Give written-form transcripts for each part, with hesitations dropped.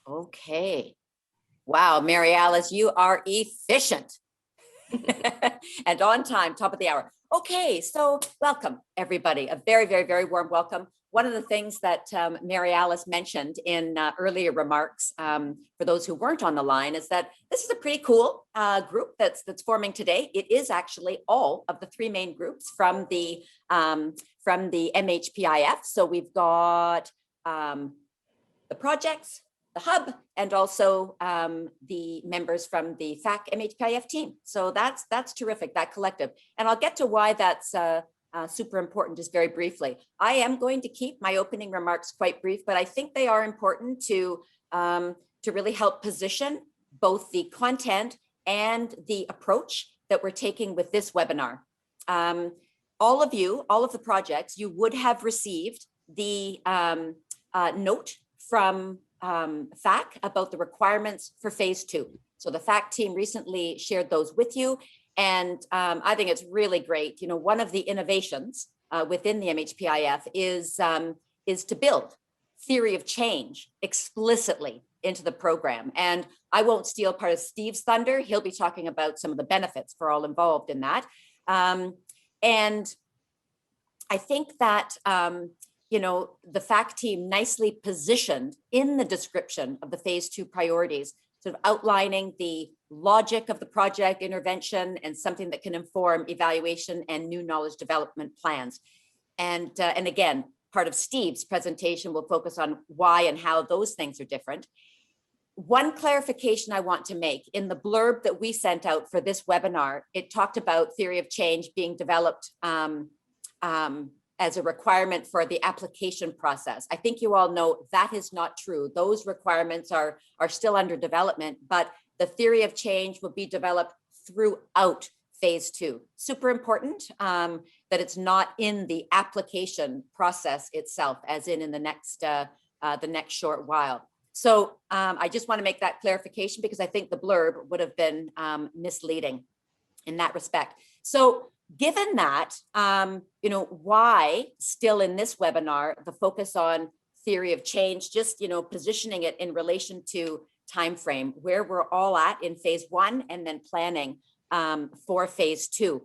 Okay. Wow, Mary Alice, you are efficient and on time, top of the hour. Okay, so welcome everybody. A very, very, very warm welcome. One of the things that Mary Alice mentioned in earlier remarks, for those who weren't on the line, is that this is a pretty cool group that's forming today. It is actually all of the three main groups from the MHPIF. So we've got the projects, the hub, and also the members from the FAC MHPIF team. So that's terrific, that collective. And I'll get to why that's super important just very briefly. I am going to keep my opening remarks quite brief, but I think they are important to really help position both the content and the approach that we're taking with this webinar. All of the projects, you would have received the note from FAC about the requirements for phase 2. So the FAC team recently shared those with you. And I think it's really great. You know, one of the innovations within the MHPIF is to build theory of change explicitly into the program. And I won't steal part of Steve's thunder. He'll be talking about some of the benefits for all involved in that. And I think that you know, the FAC team nicely positioned in the description of the phase 2 priorities, sort of outlining the logic of the project intervention and something that can inform evaluation and new knowledge development plans. And again, part of Steve's presentation will focus on why and how those things are different. One clarification I want to make: in the blurb that we sent out for this webinar, it talked about theory of change being developed as a requirement for the application process. I think you all know that is not true. Those requirements are still under development, but the theory of change will be developed throughout phase 2. Super important that it's not in the application process itself, as in the next short while. So I just want to make that clarification because I think the blurb would have been misleading in that respect. So given that, you know, why still in this webinar, the focus on theory of change, just, you know, positioning it in relation to time frame, where we're all at in phase 1 and then planning for phase 2.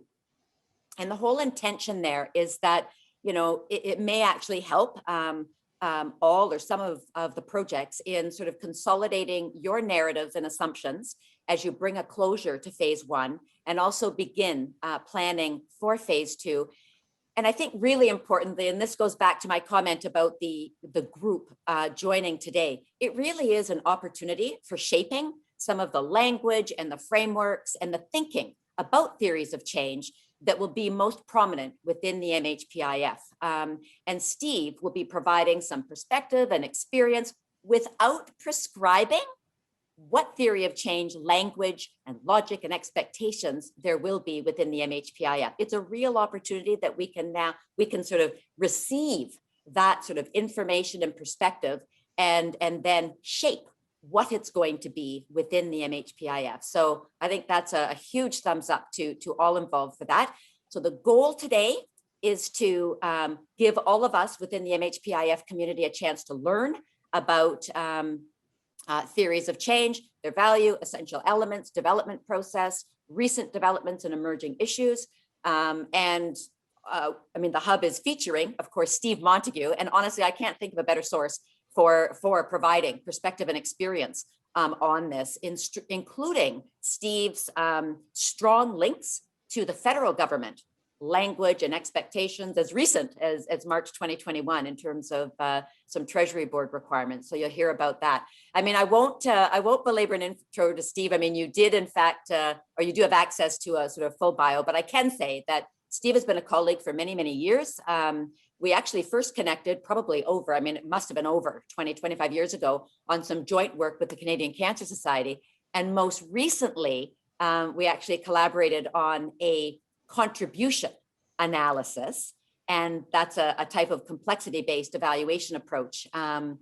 And the whole intention there is that, you know, it may actually help all or some of the projects in sort of consolidating your narratives and assumptions as you bring a closure to phase 1 and also begin planning for phase 2. And I think really importantly, and this goes back to my comment about the group joining today, it really is an opportunity for shaping some of the language and the frameworks and the thinking about theories of change that will be most prominent within the MHPIF. And Steve will be providing some perspective and experience without prescribing what theory of change, language, and logic and expectations there will be within the MHPIF. It's a real opportunity that we can sort of receive that sort of information and perspective and then shape what it's going to be within the MHPIF. So I think that's a huge thumbs up to all involved for that. So the goal today is to give all of us within the MHPIF community a chance to learn about theories of change, their value, essential elements, development process, recent developments and emerging issues. I mean, the hub is featuring, of course, Steve Montague. And honestly, I can't think of a better source for providing perspective and experience on this, including Steve's strong links to the federal government, language and expectations as recent as March 2021 in terms of some Treasury Board requirements. So you'll hear about that. I mean, I won't belabor an intro to Steve. I mean, you did in fact, or you do have access to a sort of full bio, but I can say that Steve has been a colleague for many, many years. We actually first connected probably over, I mean, it must have been over 20, 25 years ago on some joint work with the Canadian Cancer Society. And most recently, we actually collaborated on a contribution analysis. And that's a type of complexity-based evaluation approach. And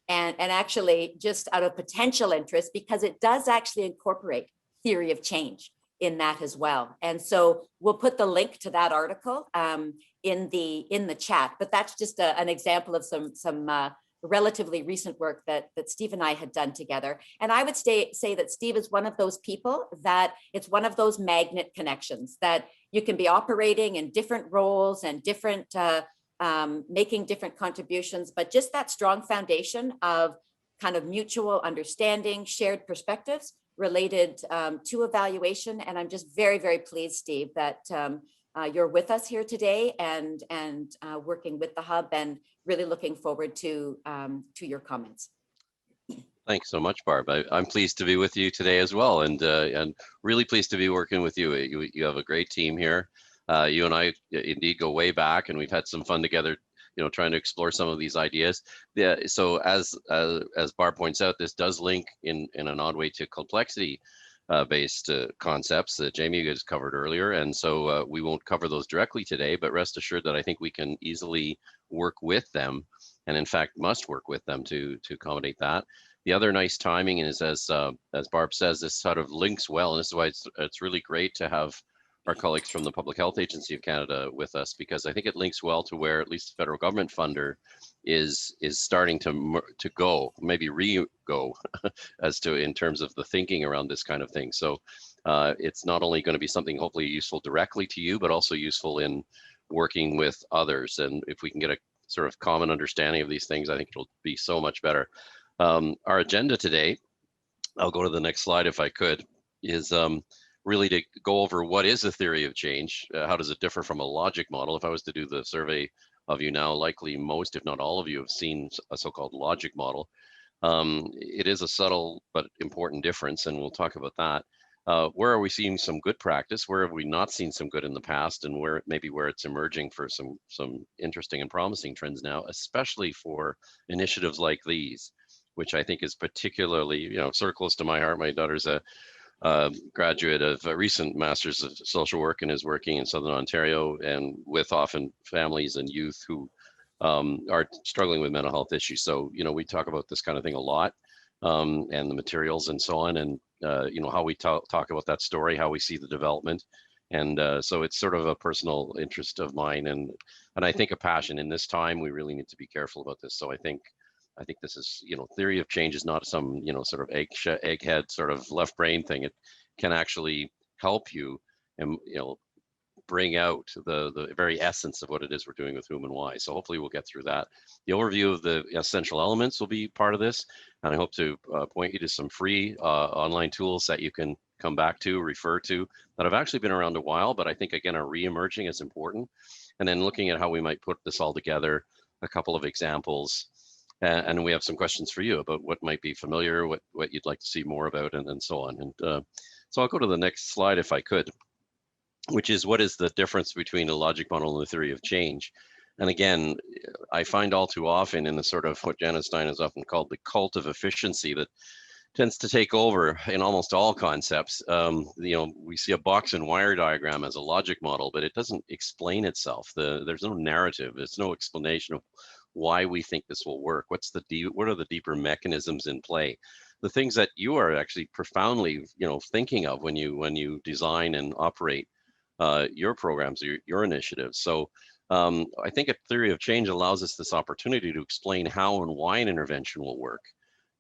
actually just out of potential interest, because it does actually incorporate theory of change in that as well. And so we'll put the link to that article in the chat, but that's just an example of some relatively recent work that Steve and I had done together. And I would say that Steve is one of those people that it's one of those magnet connections that you can be operating in different roles and different, making different contributions, but just that strong foundation of kind of mutual understanding, shared perspectives related to evaluation. And I'm just very, very pleased, Steve, that you're with us here today and working with the Hub, and really looking forward to your comments. Thanks so much, Barb. I'm pleased to be with you today as well, and really pleased to be working with you. You have a great team here. You and I indeed go way back, and we've had some fun together, trying to explore some of these ideas. Yeah. So as Barb points out, this does link in an odd way to complexity based concepts that Jamie has covered earlier. And so we won't cover those directly today, but rest assured that I think we can easily work with them, and in fact must work with them to accommodate that. The other nice timing is, as Barb says, this sort of links well, and this is why it's really great to have our colleagues from the Public Health Agency of Canada with us, because I think it links well to where at least the federal government funder is starting to go, maybe re-go as to in terms of the thinking around this kind of thing. So it's not only going to be something hopefully useful directly to you, but also useful in working with others. And if we can get a sort of common understanding of these things, I think it'll be so much better. Our agenda today, I'll go to the next slide if I could, is really to go over what is a theory of change, how does it differ from a logic model. If I was to do the survey of you now, likely most, if not all of you, have seen a so-called logic model. It is a subtle but important difference, and we'll talk about that. Where are we seeing some good practice? Where have we not seen some good in the past, and where it's emerging for some interesting and promising trends now, especially for initiatives like these, which I think is particularly, sort of close to my heart. My daughter's a graduate of a recent Master's of Social Work and is working in Southern Ontario, and with often families and youth who are struggling with mental health issues. So, we talk about this kind of thing a lot, and the materials and so on, and how we talk about that story, how we see the development. And so it's sort of a personal interest of mine, and I think a passion. In this time, we really need to be careful about this. So I think this is, theory of change is not some, sort of egghead sort of left brain thing. It can actually help you and, bring out the very essence of what it is we're doing with whom and why. So hopefully we'll get through that. The overview of the essential elements will be part of this. And I hope to point you to some free online tools that you can come back to, refer to, that have actually been around a while, but I think again are re-emerging as important. And then looking at how we might put this all together, a couple of examples. And we have some questions for you about what might be familiar, what you'd like to see more about, and so on. And so I'll go to the next slide if I could, which is what is the difference between a logic model and the theory of change. And again, I find all too often in the sort of what Janet Stein has often called the cult of efficiency that tends to take over in almost all concepts. We see a box and wire diagram as a logic model, but it doesn't explain itself. There's no narrative. There's no explanation of why we think this will work. What are the deeper mechanisms in play? The things that you are actually profoundly, thinking of when you design and operate your programs, your initiatives. So I think a theory of change allows us this opportunity to explain how and why an intervention will work.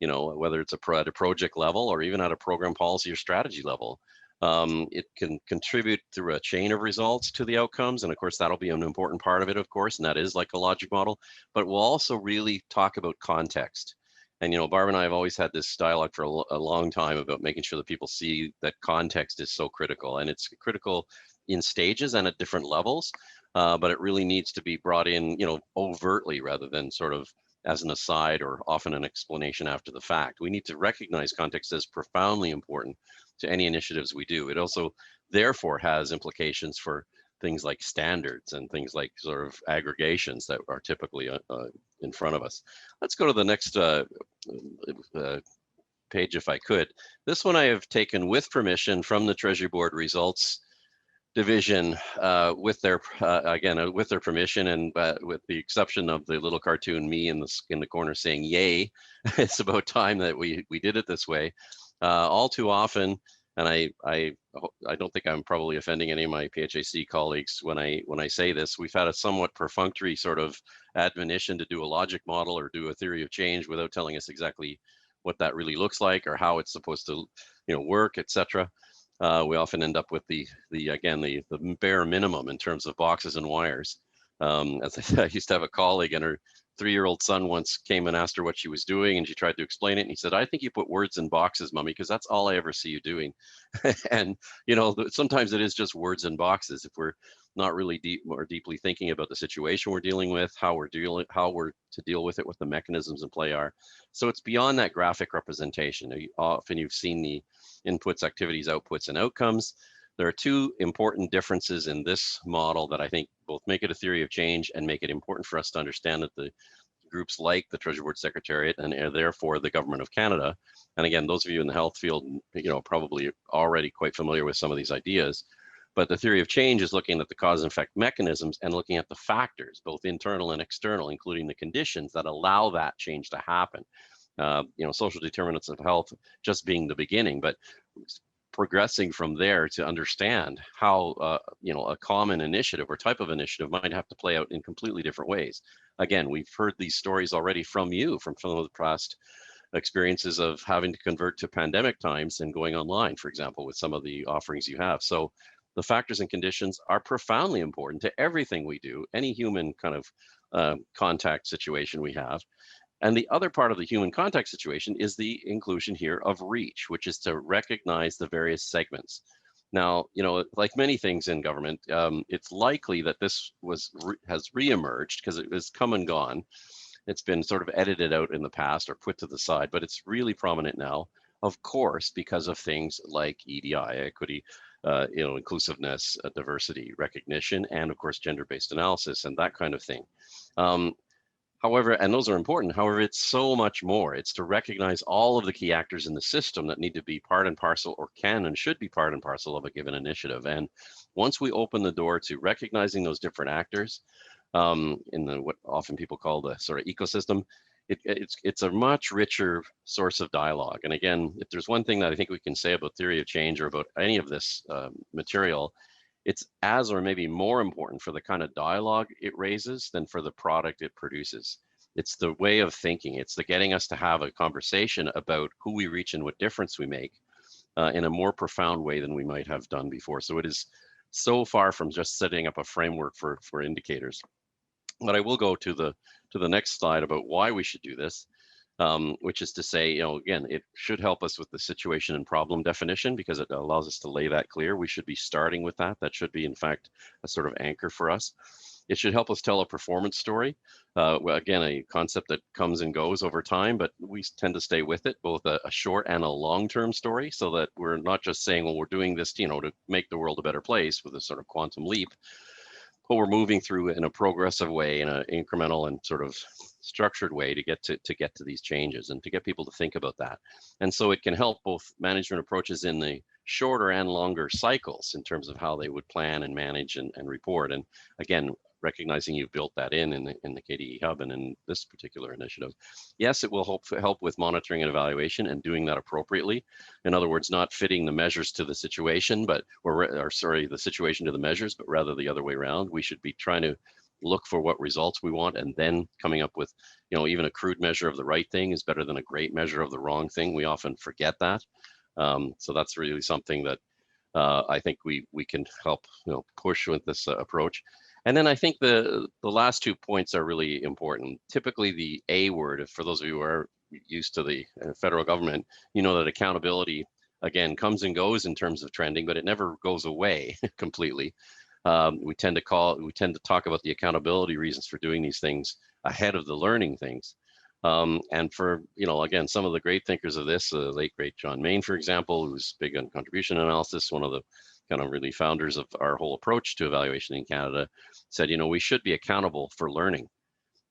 Whether it's at a project level or even at a program policy or strategy level. It can contribute through a chain of results to the outcomes. And of course, that'll be an important part of it, of course, and that is like a logic model, but we'll also really talk about context. And, Barb and I have always had this dialogue for a long time about making sure that people see that context is so critical, and it's critical in stages and at different levels, but it really needs to be brought in, overtly rather than sort of as an aside or often an explanation after the fact. We need to recognize context as profoundly important to any initiatives we do. It also therefore has implications for things like standards and things like sort of aggregations that are typically in front of us. Let's go to the next page if I could. This one I have taken with permission from the Treasury Board Results Division with their with their permission, and with the exception of the little cartoon me in the corner saying yay. It's about time that we did it this way. All too often And I don't think I'm probably offending any of my PHAC colleagues when I say this. We've had a somewhat perfunctory sort of admonition to do a logic model or do a theory of change without telling us exactly what that really looks like or how it's supposed to, work, etc. We often end up with the bare minimum in terms of boxes and wires. As I said, I used to have a colleague, and her 3-year-old son once came and asked her what she was doing, and she tried to explain it, and he said, "I think you put words in boxes, Mummy, because that's all I ever see you doing." And sometimes it is just words in boxes if we're not really more deeply thinking about the situation we're dealing with, how we're to deal with it, what the mechanisms in play are. So it's beyond that graphic representation. Often you've seen the inputs, activities, outputs, and outcomes. There are two important differences in this model that I think both make it a theory of change and make it important for us to understand that the groups like the Treasury Board Secretariat and therefore the Government of Canada, and again, those of you in the health field, probably already quite familiar with some of these ideas, but the theory of change is looking at the cause and effect mechanisms and looking at the factors, both internal and external, including the conditions that allow that change to happen. Social determinants of health just being the beginning, but progressing from there to understand how a common initiative or type of initiative might have to play out in completely different ways. Again, we've heard these stories already from you, from some of the past experiences of having to convert to pandemic times and going online, for example, with some of the offerings you have. So the factors and conditions are profoundly important to everything we do, any human kind of contact situation we have. And the other part of the human contact situation is the inclusion here of reach, which is to recognize the various segments. Now, like many things in government, it's likely that this has reemerged because it was come and gone. It's been sort of edited out in the past or put to the side, but it's really prominent now, of course, because of things like EDI, equity, inclusiveness, diversity, recognition, and of course, gender-based analysis and that kind of thing. However, and those are important, however, it's so much more. It's to recognize all of the key actors in the system that need to be part and parcel or can and should be part and parcel of a given initiative. And once we open the door to recognizing those different actors in what often people call the sort of ecosystem, it's a much richer source of dialogue. And again, if there's one thing that I think we can say about theory of change or about any of this material, it's as or maybe more important for the kind of dialogue it raises than for the product it produces. It's the way of thinking. It's the getting us to have a conversation about who we reach and what difference we make in a more profound way than we might have done before. So it is so far from just setting up a framework for indicators. But I will go to the next slide about why we should do this. Which is to say, again, it should help us with the situation and problem definition because it allows us to lay that clear. We should be starting with that. That should be, in fact, a sort of anchor for us. It should help us tell a performance story. Again, a concept that comes and goes over time, but we tend to stay with it, both a short and a long-term story, so that we're not just saying, well, we're doing this, to make the world a better place with a sort of quantum leap, but we're moving through in a progressive way, in an incremental and sort of structured way to get to these changes and to get people to think about that. And so it can help both management approaches in the shorter and longer cycles in terms of how they would plan and manage and report. And again, recognizing you've built that in the KDE Hub and in this particular initiative. Yes, it will help with monitoring and evaluation and doing that appropriately. In other words, not fitting the measures to the situation, the situation to the measures, but rather the other way around. We should be trying to look for what results we want and then coming up with, even a crude measure of the right thing is better than a great measure of the wrong thing. We often forget that. So that's really something that I think we can help push with this approach. And then I think the last 2 points are really important. Typically the A word, for those of you who are used to the federal government, that accountability, again, comes and goes in terms of trending, but it never goes away completely. We tend to talk about the accountability reasons for doing these things ahead of the learning things. And for, again, some of the great thinkers of this, the late great John Main, for example, who's big on contribution analysis, one of the kind of really founders of our whole approach to evaluation in Canada, said, we should be accountable for learning.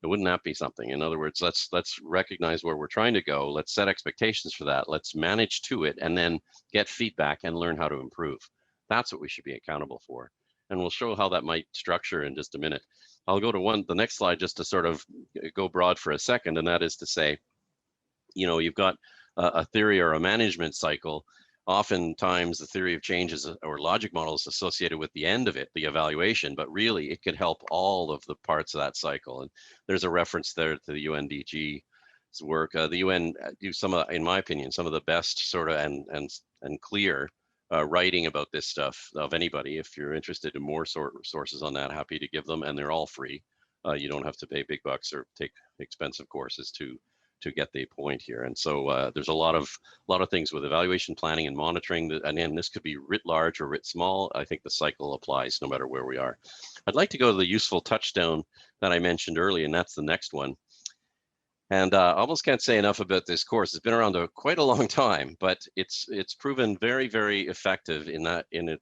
Wouldn't that be something? In other words, let's recognize where we're trying to go. Let's set expectations for that. Let's manage to it and then get feedback and learn how to improve. That's what we should be accountable for. And we'll show how that might structure in just a minute. I'll go to the next slide just to sort of go broad for a second. And that is to say, you've got a theory or a management cycle. oftentimes the theory of change is, or logic model is associated with the end of it, the evaluation, but really it could help all of the parts of that cycle. And there's a reference there to the UNDG's work. The UN do some of, in my opinion, some of the best sort of and clear writing about this stuff of anybody. If you're interested in more sources on that, happy to give them, and they're all free. You don't have to pay big bucks or take expensive courses to get the point here. And so there's a lot of things with evaluation, planning, and monitoring. And then this could be writ large or writ small. I think the cycle applies no matter where we are. I'd like to go to the useful touchdown that I mentioned earlier, and that's the next one. And I almost can't say enough about this course. It's been around quite a long time, but it's proven very, very effective in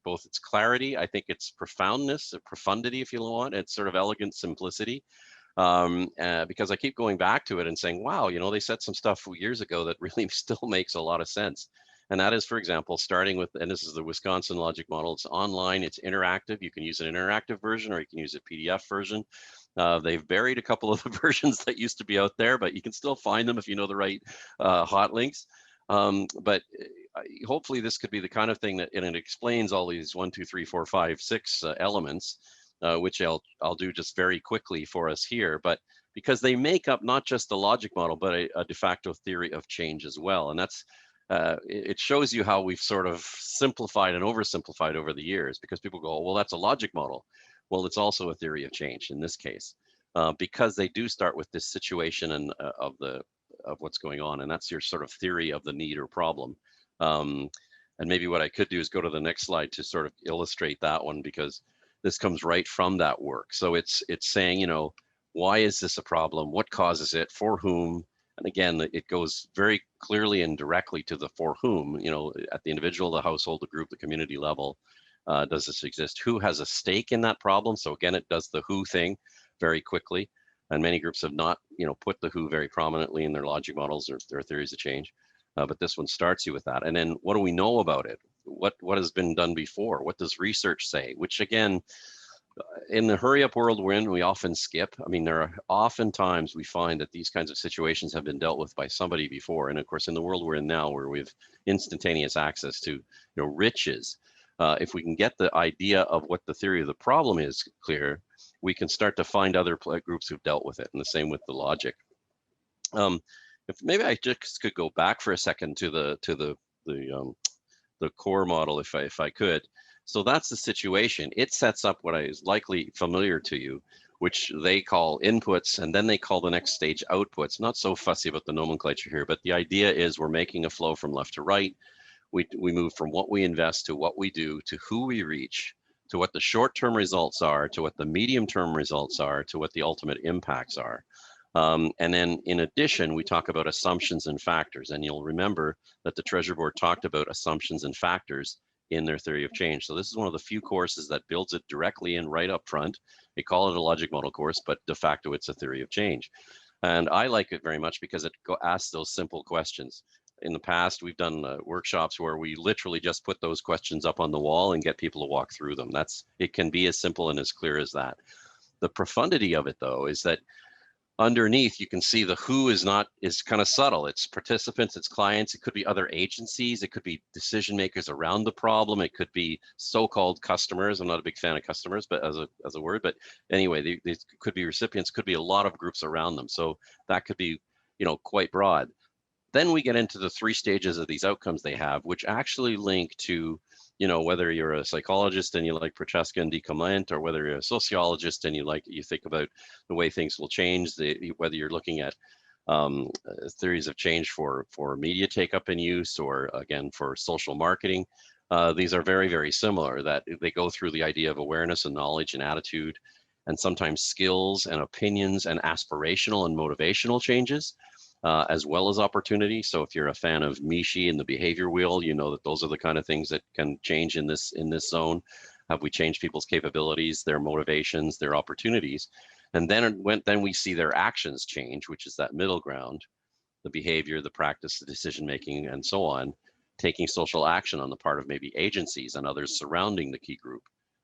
both its clarity, I think its profoundness, profundity, if you want, its sort of elegant simplicity. Because I keep going back to it and saying, wow, you know, they said some stuff years ago that really still makes a lot of sense. And that is, for example, starting with, and this is the Wisconsin logic model, it's online, it's interactive. You can use an interactive version or you can use a PDF version. They've buried a couple of the versions that used to be out there, but you can still find them if you know the right hot links. But hopefully this could be the kind of thing that, and it explains all these 1, 2, 3, 4, 5, 6 elements, which I'll do just very quickly for us here, but because they make up not just the logic model, but a de facto theory of change as well. And that's, it shows you how we've sort of simplified and oversimplified over the years, because people go, well, that's a logic model. Well, it's also a theory of change in this case, because they do start with this situation and of what's going on. And that's your sort of theory of the need or problem. And maybe what I could do is go to the next slide to sort of illustrate that one, because this comes right from that work. So it's saying, you know, why is this a problem? What causes it? For whom? And again, it goes very clearly and directly to the for whom, you know, at the individual, the household, the group, the community level. Does this exist? Who has a stake in that problem? So again, it does the who thing very quickly. And many groups have not, you know, put the who very prominently in their logic models or their theories of change. But this one starts you with that. And then what do we know about it? What has been done before? What does research say? Which again, in the hurry up world we're in, we often skip. I mean, there are often times we find that these kinds of situations have been dealt with by somebody before. And of course, in the world we're in now, where we have instantaneous access to, you know, riches, if we can get the idea of what the theory of the problem is clear, we can start to find other groups who've dealt with it. And the same with the logic. If maybe I just could go back for a second to the core model, if I could. So that's the situation. It sets up what is likely familiar to you, which they call inputs, and then they call the next stage outputs. Not so fussy about the nomenclature here, but the idea is we're making a flow from left to right. We move from what we invest to what we do, to who we reach, to what the short-term results are, to what the medium-term results are, to what the ultimate impacts are. And then in addition, we talk about assumptions and factors. And you'll remember that the Treasury Board talked about assumptions and factors in their theory of change. So this is one of the few courses that builds it directly in right up front. They call it a logic model course, but de facto it's a theory of change. And I like it very much because it asks those simple questions. In the past, we've done workshops where we literally just put those questions up on the wall and get people to walk through them. It can be as simple and as clear as that. The profundity of it, though, is that underneath you can see the who is kind of subtle. It's participants, it's clients, it could be other agencies, it could be decision makers around the problem, it could be so-called customers. I'm not a big fan of customers, but as a word, but anyway, these could be recipients, could be a lot of groups around them. So that could be, you know, quite broad. Then we get into the 3 stages of these outcomes they have, which actually link to, you know, whether you're a psychologist and you like Prochaska and Decomment, or whether you're a sociologist and you think about the way things will change, whether you're looking at theories of change for media take-up and use, or again, for social marketing. These are very, very similar, that they go through the idea of awareness and knowledge and attitude, and sometimes skills and opinions and aspirational and motivational changes. As well as opportunity. So if you're a fan of Mishi and the behavior wheel, you know that those are the kind of things that can change in this zone. Have we changed people's capabilities, their motivations, their opportunities? And then we see their actions change, which is that middle ground, the behavior, the practice, the decision making, and so on, taking social action on the part of maybe agencies and others surrounding the key group.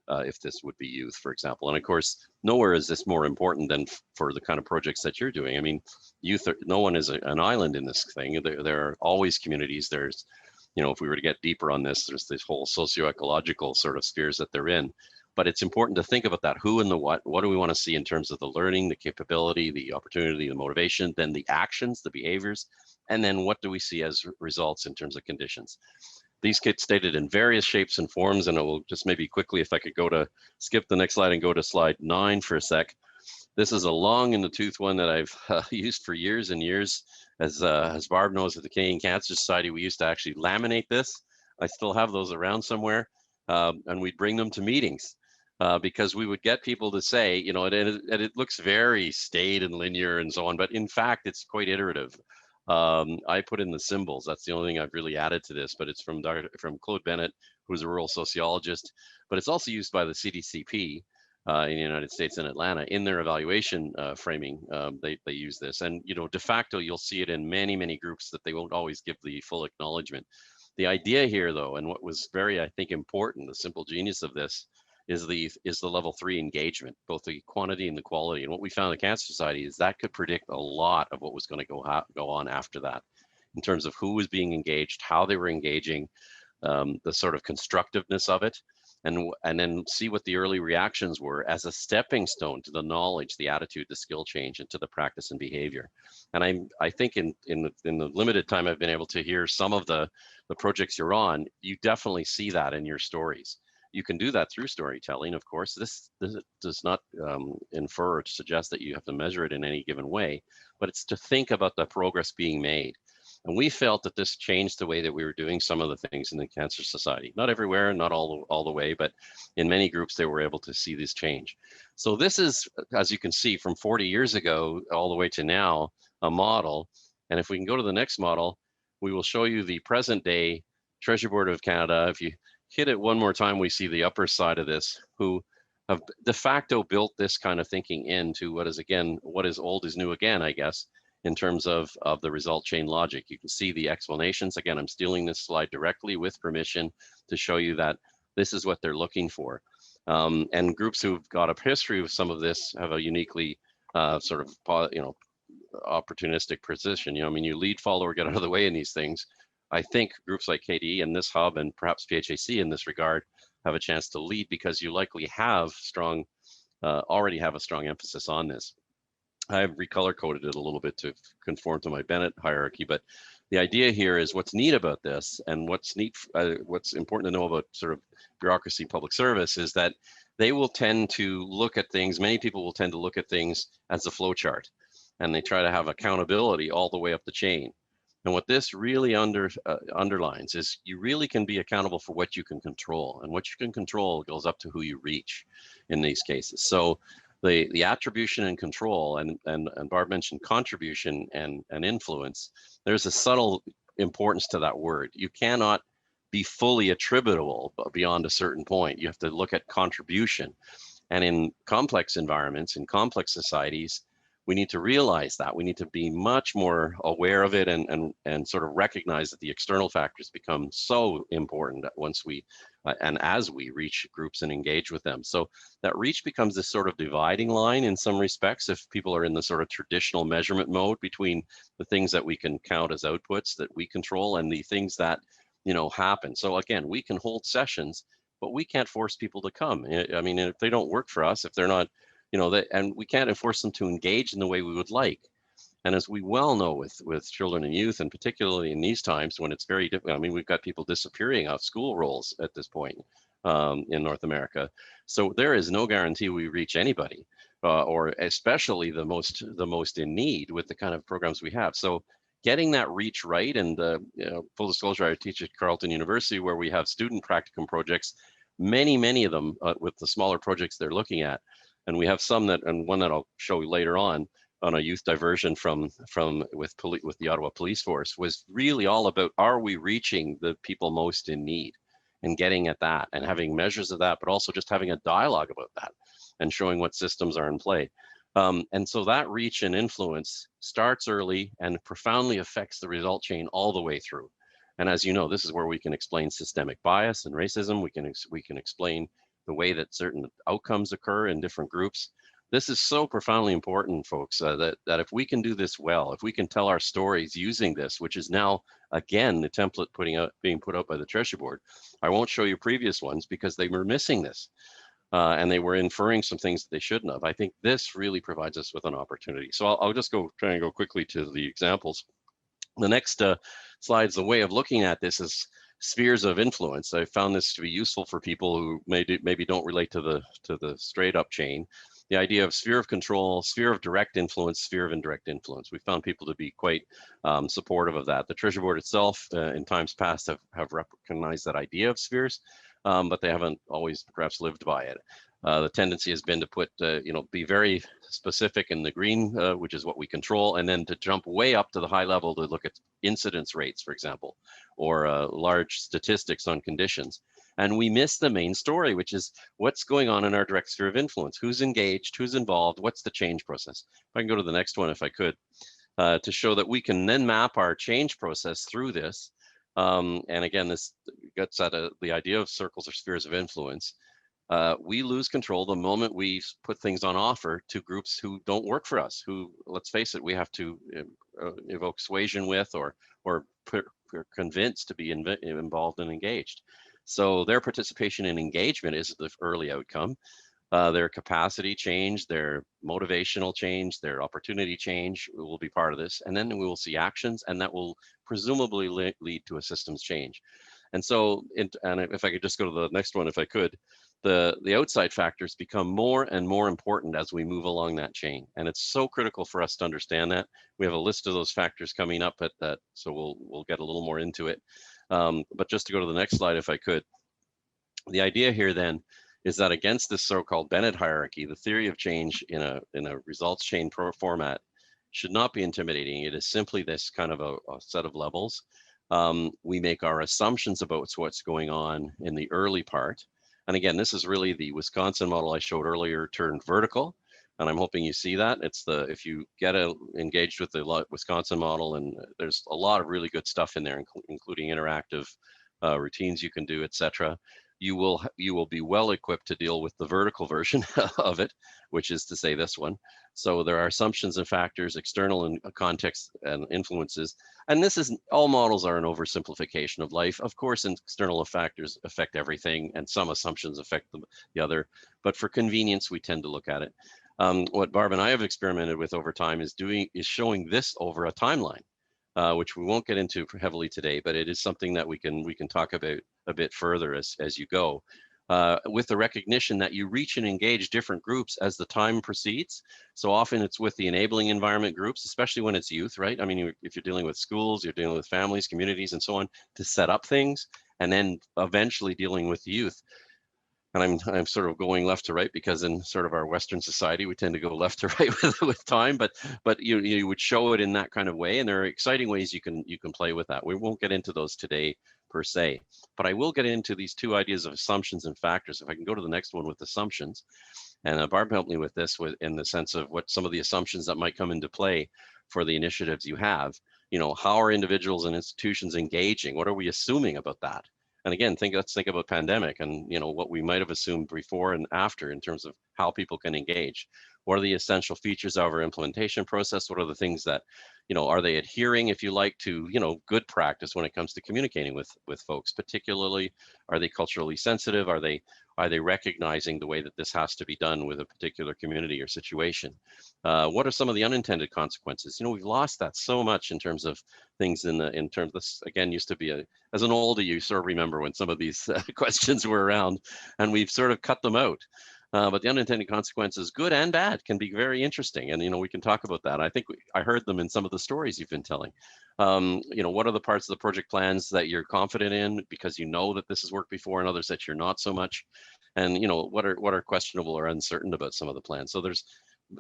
If this would be youth, for example. And of course, nowhere is this more important than for the kind of projects that you're doing. I mean, youth, no one is an island in this thing. There are always communities. There's if we were to get deeper on this, there's this whole socio-ecological sort of spheres that they're in. But it's important to think about that who and the what do we want to see in terms of the learning, the capability, the opportunity, the motivation, then the actions, the behaviors, and then what do we see as results in terms of conditions. These get stated in various shapes and forms, and it will just maybe quickly, if I could skip the next slide and go to slide 9 for a sec. This is a long in the tooth one that I've used for years and years. As Barb knows, at the Canadian Cancer Society, we used to actually laminate this. I still have those around somewhere, and we'd bring them to meetings because we would get people to say, and it looks very staid and linear and so on, but in fact, it's quite iterative. I put in the symbols. That's the only thing I've really added to this, but it's from Claude Bennett, who's a rural sociologist, but it's also used by the CDCP in the United States and Atlanta in their evaluation framing. They use this, and de facto, you'll see it in many, many groups that they won't always give the full acknowledgement. The idea here, though, and what was very, I think, important, the simple genius of this, is the level 3 engagement, both the quantity and the quality. And what we found in the Cancer Society is that could predict a lot of what was going to go on after that, in terms of who was being engaged, how they were engaging, the sort of constructiveness of it, and then see what the early reactions were as a stepping stone to the knowledge, the attitude, the skill change, and to the practice and behavior. And I think in the limited time I've been able to hear some of the projects you're on, you definitely see that in your stories. You can do that through storytelling, of course. This does not infer or suggest that you have to measure it in any given way, but it's to think about the progress being made. And we felt that this changed the way that we were doing some of the things in the Cancer Society. Not everywhere, not all the way, but in many groups, they were able to see this change. So this is, as you can see, from 40 years ago all the way to now, a model. And if we can go to the next model, we will show you the present day Treasury Board of Canada. If you hit it one more time, we see the upper side of this, who have de facto built this kind of thinking into what is old is new again, I guess, in terms of the result chain logic. You can see the explanations. Again, I'm stealing this slide directly with permission to show you that this is what they're looking for. And groups who've got a history of some of this have a uniquely sort of, opportunistic position. You lead, follow, get out of the way in these things. I think groups like KDE and this hub and perhaps PHAC in this regard have a chance to lead because you likely have already have a strong emphasis on this. I've recolor coded it a little bit to conform to my Bennett hierarchy, but the idea here is what's neat about this, and what's important to know about sort of bureaucracy, public service, is that they will tend to look at things. Many people will tend to look at things as a flow chart, and they try to have accountability all the way up the chain. And what this really underlines is you really can be accountable for what you can control, and what you can control goes up to who you reach in these cases. So the attribution and control, and Barb mentioned contribution and influence, there's a subtle importance to that word. You cannot be fully attributable beyond a certain point. You have to look at contribution. And in complex environments, in complex societies, we need to realize that. We need to be much more aware of it and sort of recognize that the external factors become so important once we and as we reach groups and engage with them. So that reach becomes this sort of dividing line in some respects if people are in the sort of traditional measurement mode between the things that we can count as outputs that we control and the things that happen. So again, we can hold sessions, but we can't force people to come. I mean, if they don't work for us, if they're not, and we can't enforce them to engage in the way we would like. And as we well know with children and youth, and particularly in these times when it's very difficult, I mean, we've got people disappearing out school rolls at this point in North America. So there is no guarantee we reach anybody, or especially the most in need with the kind of programs we have. So getting that reach right, and full disclosure, I teach at Carleton University where we have student practicum projects, many of them with the smaller projects they're looking at. And we have some and one that I'll show you later on a youth diversion with the Ottawa Police Force was really all about, are we reaching the people most in need, and getting at that and having measures of that, but also just having a dialogue about that and showing what systems are in play. And so that reach and influence starts early and profoundly affects the result chain all the way through. And as you know, this is where we can explain systemic bias and racism. We can explain the way that certain outcomes occur in different groups. This is so profoundly important, folks, that if we can do this well, if we can tell our stories using this, which is now, again, the template being put out by the Treasury Board. I won't show you previous ones because they were missing this. And they were inferring some things that they shouldn't have. I think this really provides us with an opportunity. So I'll just try and go quickly to the examples. The next slide is a way of looking at this as spheres of influence. I found this to be useful for people who maybe don't relate to the straight up chain. The idea of sphere of control, sphere of direct influence, sphere of indirect influence. We found people to be quite supportive of that. The Treasury Board itself, in times past, have recognized that idea of spheres, but they haven't always perhaps lived by it. The tendency has been to put, be very specific in the green, which is what we control, and then to jump way up to the high level to look at incidence rates, for example, or large statistics on conditions. And we miss the main story, which is what's going on in our direct sphere of influence, who's engaged, who's involved, what's the change process. If I can go to the next one, if I could, to show that we can then map our change process through this. And again, this gets at the idea of circles or spheres of influence. We lose control the moment we put things on offer to groups who don't work for us, who, let's face it, we have to evoke suasion with or convince to be involved and engaged. So their participation and engagement is the early outcome. Their capacity change, their motivational change, their opportunity change will be part of this. And then we will see actions, and that will presumably lead to a systems change. And so, and if I could just go to the next one, if I could, the outside factors become more and more important as we move along that chain. And it's so critical for us to understand that. We have a list of those factors coming up at that, so we'll get a little more into it. But just to go to the next slide, if I could, the idea here then is that against this so-called Bennett hierarchy, the theory of change in a results chain format should not be intimidating. It is simply this kind of a set of levels. We make our assumptions about what's going on in the early part. And again, this is really the Wisconsin model I showed earlier turned vertical. And I'm hoping you see that. It's if you get engaged with the Wisconsin model, and there's a lot of really good stuff in there, including interactive routines you can do, etc. You will be well equipped to deal with the vertical version of it, which is to say this one. So there are assumptions and factors, external and context and influences. And this is, all models are an oversimplification of life. Of course, external factors affect everything, and some assumptions affect the other. But for convenience, we tend to look at it. What Barb and I have experimented with over time is showing this over a timeline, which we won't get into heavily today, but it is something that we can talk about a bit further as you go. With the recognition that you reach and engage different groups as the time proceeds. So often it's with the enabling environment groups, especially when it's youth, right? I mean, if you're dealing with schools, you're dealing with families, communities, and so on, to set up things, and then eventually dealing with youth. And I'm sort of going left to right because in sort of our Western society, we tend to go left to right with time, but you would show it in that kind of way. And there are exciting ways you can play with that. We won't get into those today per se, but I will get into these two ideas of assumptions and factors. If I can go to the next one with assumptions, and Barb helped me with this in the sense of what some of the assumptions that might come into play for the initiatives you have. How are individuals and institutions engaging? What are we assuming about that? And again, let's think about pandemic and what we might have assumed before and after in terms of how people can engage. What are the essential features of our implementation process? What are the things that, are they adhering, if you like, to good practice when it comes to communicating with folks? Particularly, are they culturally sensitive? Are they recognizing the way that this has to be done with a particular community or situation? What are some of the unintended consequences? We've lost that so much in terms of things in terms of this, again, used to be as an oldie, you sort of remember when some of these questions were around, and we've sort of cut them out. But the unintended consequences, good and bad, can be very interesting. And, we can talk about that. I think I heard them in some of the stories you've been telling. What are the parts of the project plans that you're confident in because that this has worked before, and others that you're not so much? And, what are questionable or uncertain about some of the plans? So there's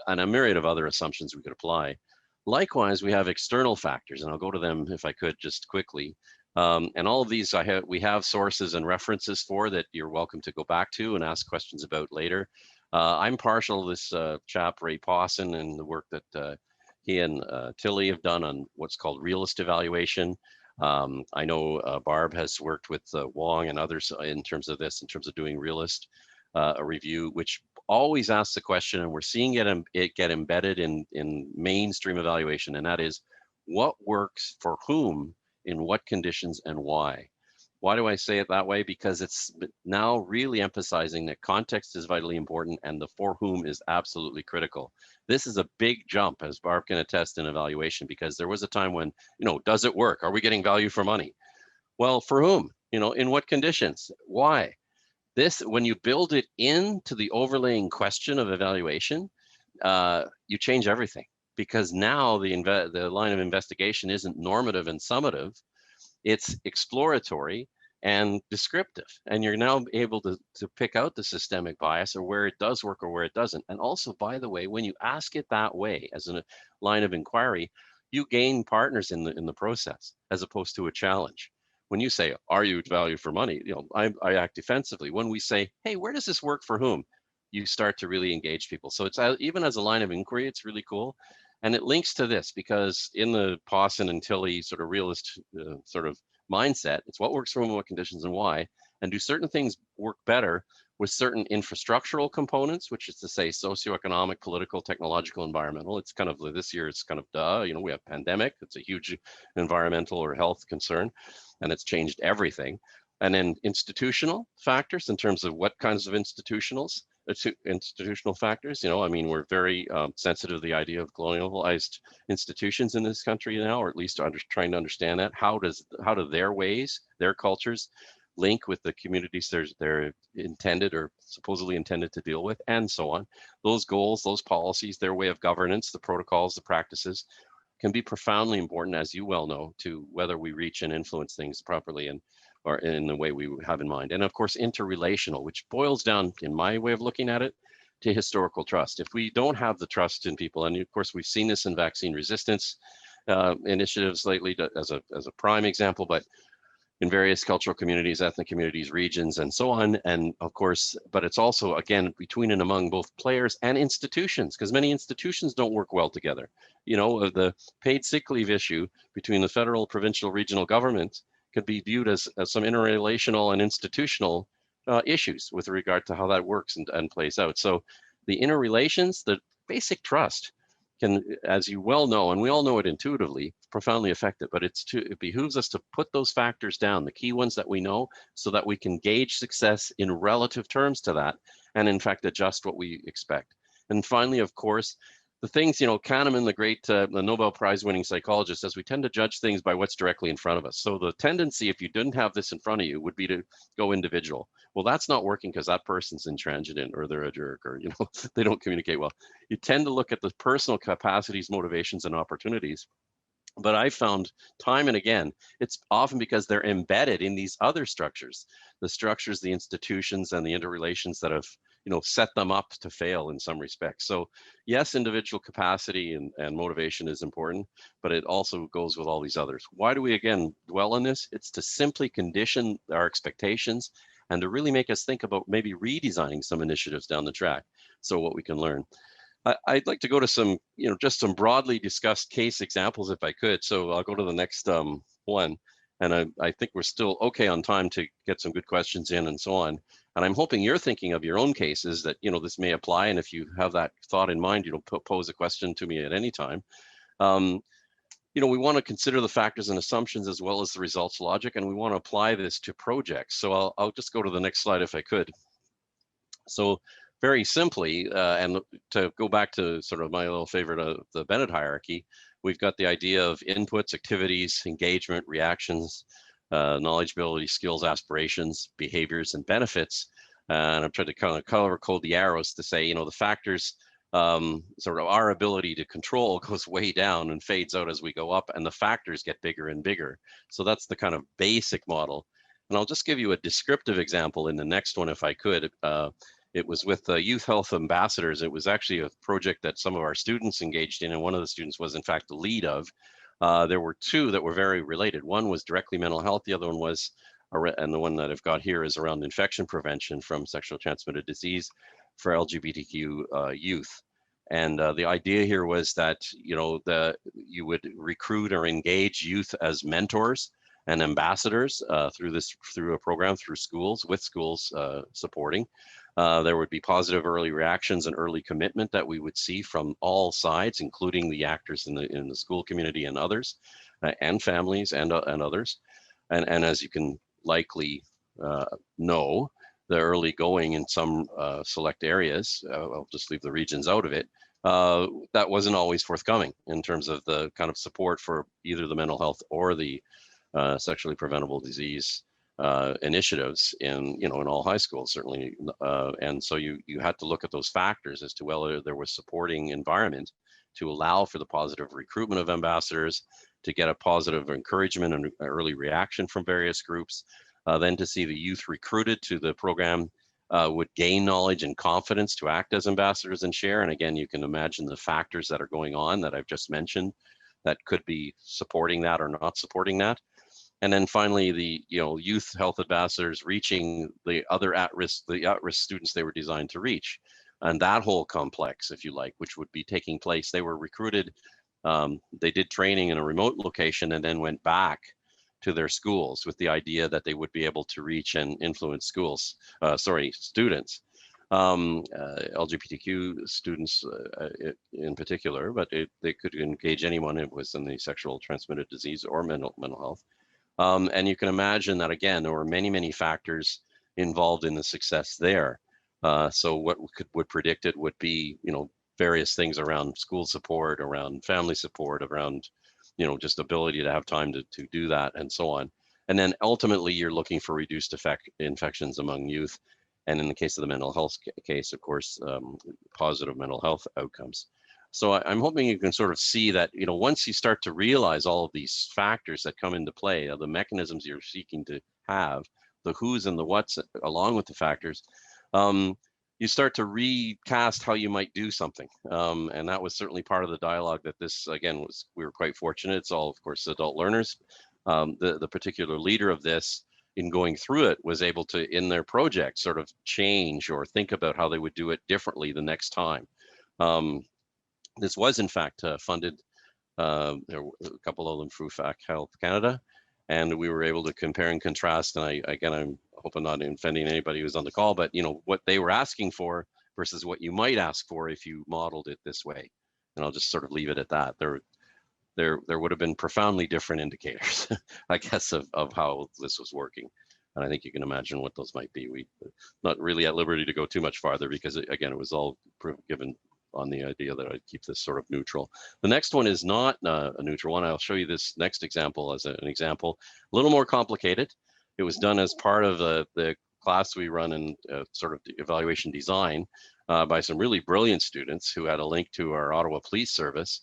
a myriad of other assumptions we could apply. Likewise, we have external factors, and I'll go to them if I could just quickly. And all of these we have sources and references for that you're welcome to go back to and ask questions about later. I'm partial to this chap, Ray Pawson, and the work that he and Tilly have done on what's called realist evaluation. I know Barb has worked with Wong and others in terms of this, in terms of doing realist. a review, which always asks the question, and we're seeing it get embedded in mainstream evaluation, and that is, what works for whom, in what conditions, and why? Why do I say it that way? Because it's now really emphasizing that context is vitally important and the for whom is absolutely critical. This is a big jump, as Barb can attest, in evaluation, because there was a time when, does it work? Are we getting value for money? Well, for whom? In what conditions? Why? This, when you build it into the overlaying question of evaluation, you change everything, because now the line of investigation isn't normative and summative, it's exploratory and descriptive. And you're now able to pick out the systemic bias, or where it does work or where it doesn't. And also, by the way, when you ask it that way as a line of inquiry, you gain partners in the process, as opposed to a challenge. When you say, are you value for money? I act defensively. When we say, hey, where does this work for whom? You start to really engage people. So it's even as a line of inquiry, it's really cool. And it links to this, because in the Pawson and Tilley sort of realist sort of mindset, it's what works for whom, what conditions, and why. And do certain things work better with certain infrastructural components, which is to say socioeconomic, political, technological, environmental. It's kind of, this year, it's kind of we have pandemic. It's a huge environmental or health concern, and it's changed everything. And then institutional factors, in terms of what kinds of institutional factors. We're very sensitive to the idea of colonialized institutions in this country now, or at least trying to understand that. How do their ways, their cultures, link with the communities they're intended or supposedly intended to deal with, and so on. Those goals, those policies, their way of governance, the protocols, the practices, can be profoundly important, as you well know, to whether we reach and influence things properly or in the way we have in mind. And of course, interrelational, which boils down, in my way of looking at it, to historical trust. If we don't have the trust in people, and of course we've seen this in vaccine resistance initiatives lately as a prime example, but in various cultural communities, ethnic communities, regions, and so on. And of course, but it's also, again, between and among both players and institutions, because many institutions don't work well together. The paid sick leave issue between the federal, provincial, regional government could be viewed as some interrelational and institutional issues with regard to how that works and plays out. So the interrelations, the basic trust, can, as you well know, and we all know it intuitively, profoundly affect it. But it behooves us to put those factors down, the key ones that we know, so that we can gauge success in relative terms to that, and in fact adjust what we expect. And finally, of course, the things, Kahneman, the great the Nobel Prize winning psychologist, says we tend to judge things by what's directly in front of us. So the tendency, if you didn't have this in front of you, would be to go individual. Well, that's not working, because that person's intransigent, or they're a jerk, or they don't communicate well. You tend to look at the personal capacities, motivations, and opportunities. But I found time and again, it's often because they're embedded in these other structures, the structures, the institutions, and the interrelations that have set them up to fail in some respects. So yes, individual capacity and motivation is important, but it also goes with all these others. Why do we, again, dwell on this? It's to simply condition our expectations and to really make us think about maybe redesigning some initiatives down the track, so what we can learn. I'd like to go to some, just some broadly discussed case examples, if I could. So I'll go to the next one. And I think we're still okay on time to get some good questions in and so on. And I'm hoping you're thinking of your own cases that, this may apply. And if you have that thought in mind, pose a question to me at any time. We want to consider the factors and assumptions as well as the results logic, and we want to apply this to projects. So I'll just go to the next slide if I could. So very simply, and to go back to sort of my little favorite of the Bennett hierarchy, we've got the idea of inputs, activities, engagement, reactions, knowledge, ability, skills, aspirations, behaviors, and benefits. And I'm trying to kind of color code the arrows to say, the factors, sort of our ability to control goes way down and fades out as we go up, and the factors get bigger and bigger. So that's the kind of basic model. And I'll just give you a descriptive example in the next one, if I could. It was with Youth Health Ambassadors. It was actually a project that some of our students engaged in, and one of the students was in fact the lead of. There were two that were very related. One was directly mental health. The other one was, and the one that I've got here is around infection prevention from sexually transmitted disease for LGBTQ youth. And the idea here was that, you would recruit or engage youth as mentors and ambassadors through a program through schools, with schools supporting. There would be positive early reactions and early commitment that we would see from all sides, including the actors in the school community and others, and families and others. And as you can likely know, the early going in some select areas, I'll just leave the regions out of it, that wasn't always forthcoming in terms of the kind of support for either the mental health or the sexually preventable disease initiatives in all high schools, certainly. And so you had to look at those factors as to whether there was supporting environment to allow for the positive recruitment of ambassadors, to get a positive encouragement and early reaction from various groups, then to see the youth recruited to the program would gain knowledge and confidence to act as ambassadors and share. And again, you can imagine the factors that are going on that I've just mentioned that could be supporting that or not supporting that. And then finally, the youth health ambassadors reaching the other at-risk students they were designed to reach. And that whole complex, if you like, which would be taking place, they were recruited, they did training in a remote location and then went back to their schools with the idea that they would be able to reach and influence students, LGBTQ students in particular, but they could engage anyone who was in the sexual transmitted disease or mental health. And you can imagine that, again, there were many, many factors involved in the success there. So what would predict it would be, various things around school support, around family support, around just ability to have time to do that and so on. And then ultimately you're looking for reduced infections among youth. And in the case of the mental health case, of course, positive mental health outcomes. So I'm hoping you can sort of see that, once you start to realize all of these factors that come into play, the mechanisms you're seeking to have, the who's and the what's along with the factors, you start to recast how you might do something. And that was certainly part of the dialogue that this, again, we were quite fortunate. It's all, of course, adult learners. The particular leader of this, in going through it, was able to, in their project, sort of change or think about how they would do it differently the next time. This was, in fact, funded, there were a couple of them through Fact Health Canada, and we were able to compare and contrast. And I'm hoping not offending anybody who's on the call, but what they were asking for versus what you might ask for if you modeled it this way. And I'll just sort of leave it at that. There would have been profoundly different indicators, I guess, of how this was working. And I think you can imagine what those might be. We're not really at liberty to go too much farther because, again, it was all given on the idea that I'd keep this sort of neutral. The next one is not a neutral one. I'll show you this next example as an example, a little more complicated. It was done as part of the class we run in sort of evaluation design by some really brilliant students who had a link to our Ottawa Police Service.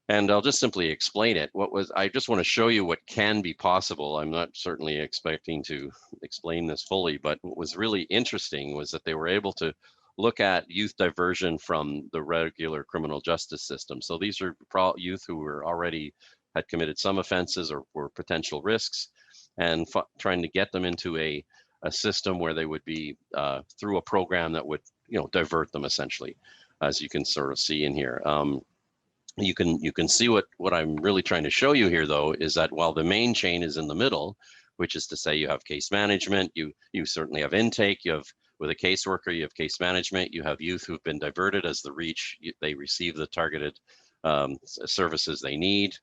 And I'll just simply explain it. I just want to show you what can be possible. I'm not certainly expecting to explain this fully, but what was really interesting was that they were able to look at youth diversion from the regular criminal justice system. So these are youth who were already had committed some offenses or were potential risks, and trying to get them into a system where they would be through a program that would divert them, essentially, as you can sort of see in here. You can see what I'm really trying to show you here, though, is that while the main chain is in the middle, which is to say you have case management, you certainly have intake, you have, with a caseworker, you have case management, you have youth who've been diverted as the reach, they receive the targeted services they need,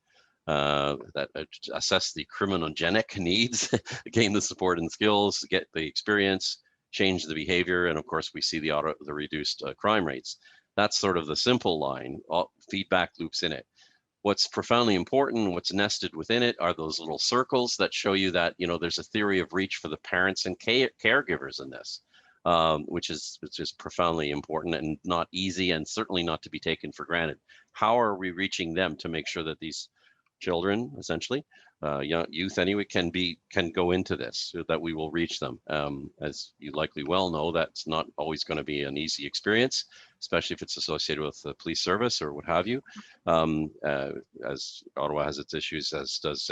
that assess the criminogenic needs, gain the support and skills, get the experience, change the behavior, and of course we see the reduced crime rates. That's sort of the simple line, all feedback loops in it. What's profoundly important, what's nested within it, are those little circles that show you that there's a theory of reach for the parents and caregivers in this, which is profoundly important and not easy, and certainly not to be taken for granted. How are we reaching them to make sure that these children, essentially, young youth anyway, can go into this, so that we will reach them? As you likely well know, that's not always going to be an easy experience, especially if it's associated with the police service or what have you, as Ottawa has its issues, as does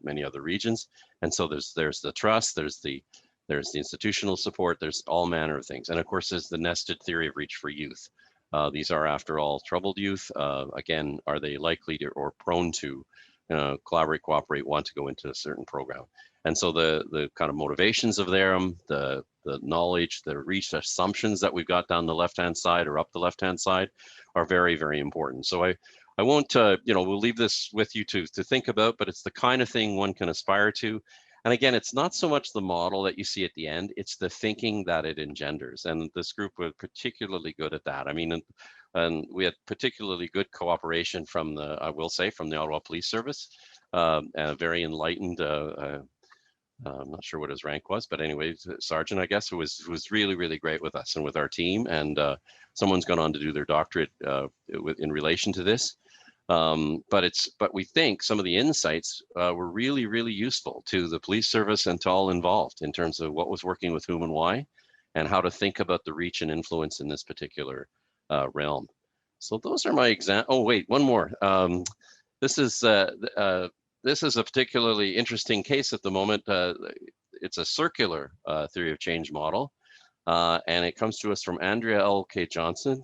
many other regions. And so there's the trust, there's the institutional support, there's all manner of things. And of course, there's the nested theory of reach for youth. These are, after all, troubled youth. Again, are they likely to or prone to collaborate, cooperate, want to go into a certain program. And so the kind of motivations of them, the knowledge, the reach assumptions that we've got down the left-hand side or up the left-hand side are very, very important. So I won't, we'll leave this with you to think about, but it's the kind of thing one can aspire to. And again, it's not so much the model that you see at the end, it's the thinking that it engenders. And this group was particularly good at that. I mean, and we had particularly good cooperation from the, I will say, from the Ottawa Police Service, and a very enlightened, I'm not sure what his rank was, but anyway, sergeant, I guess, who was really, really great with us and with our team. And someone's gone on to do their doctorate in relation to this. But we think some of the insights were really, really useful to the police service and to all involved in terms of what was working with whom and why, and how to think about the reach and influence in this particular realm. So those are my examples. Oh, wait, one more. This is a particularly interesting case at the moment. It's a circular theory of change model, and it comes to us from Andrea L.K. Johnson.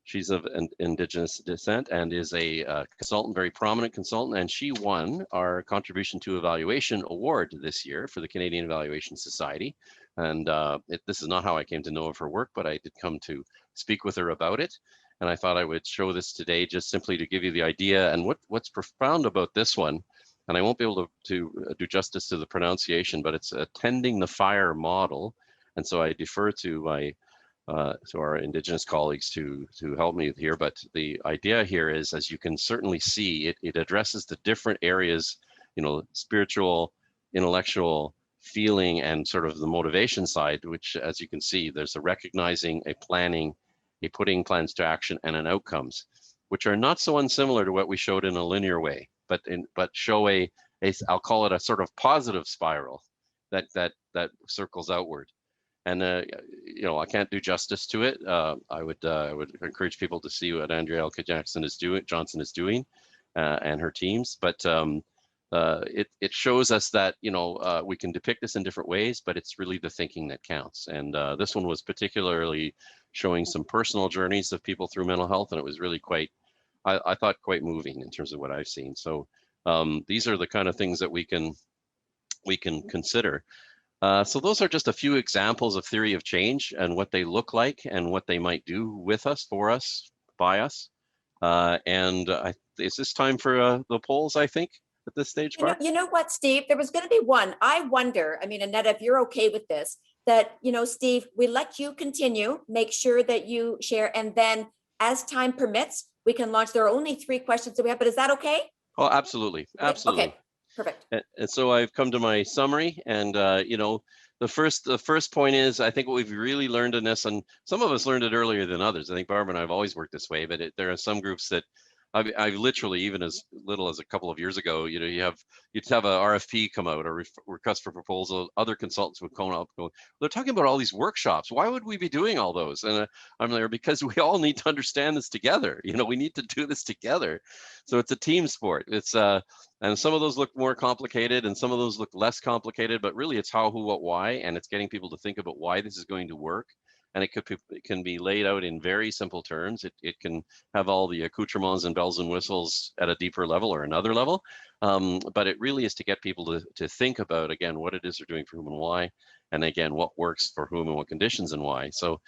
She's of Indigenous descent and is a consultant, very prominent consultant, and she won our Contribution to Evaluation Award this year for the Canadian Evaluation Society. And this is not how I came to know of her work, but I did come to speak with her about it. And I thought I would show this today just simply to give you the idea. And what's profound about this one, and I won't be able to do justice to the pronunciation, but it's a tending the fire model. And so I defer to our Indigenous colleagues to help me here. But the idea here is, as you can certainly see, it addresses the different areas, spiritual, intellectual, feeling, and sort of the motivation side, which, as you can see, there's a recognizing, a planning, a putting plans to action, and an outcomes, which are not so unsimilar to what we showed in a linear way, but show I'll call it a sort of positive spiral that circles outward. And I can't do justice to it. I would encourage people to see what Andrea L.K. Johnson is doing, and her teams. But it shows us that we can depict this in different ways, but it's really the thinking that counts. And this one was particularly showing some personal journeys of people through mental health, and it was really I thought quite moving in terms of what I've seen. So these are the kind of things that we can consider. So those are just a few examples of theory of change and what they look like and what they might do with us, for us, by us. Is this time for the polls, I think, at this stage, Barb? You know what, Steve? There was going to be one. I wonder, Annette, if you're okay with this, that, Steve, we let you continue, make sure that you share, and then as time permits, we can launch. There are only 3 questions that we have, but is that okay? Oh, absolutely. Absolutely. Okay. Perfect. And so I've come to my summary, and the first point is, I think what we've really learned in this, and some of us learned it earlier than others. I think Barb and I have always worked this way, but there are some groups that I've literally, even as little as a couple of years ago, you'd have a RFP come out, or request for proposal. Other consultants would come up, go, they're talking about all these workshops. Why would we be doing all those? And I'm there because we all need to understand this together. We need to do this together. So it's a team sport. It's and some of those look more complicated, and some of those look less complicated. But really, it's how, who, what, why, and it's getting people to think about why this is going to work. And it can be laid out in very simple terms. It can have all the accoutrements and bells and whistles at a deeper level or another level. But it really is to get people to think about, again, what it is they're doing for whom and why. And again, what works for whom and what conditions and why. So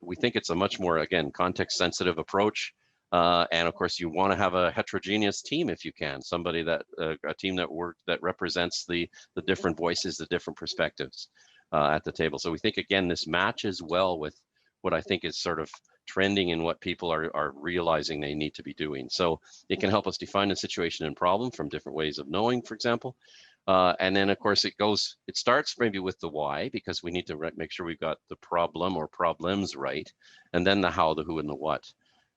we think it's a much more, again, context sensitive approach. And of course, you want to have a heterogeneous team if you can, somebody a team that represents the different voices, the different perspectives at the table. So we think, again, this matches well with what I think is sort of trending in what people are realizing they need to be doing. So it can help us define a situation and problem from different ways of knowing, for example. And then, of course, it starts maybe with the why, because we need to make sure we've got the problem or problems right, and then the how, the who, and the what.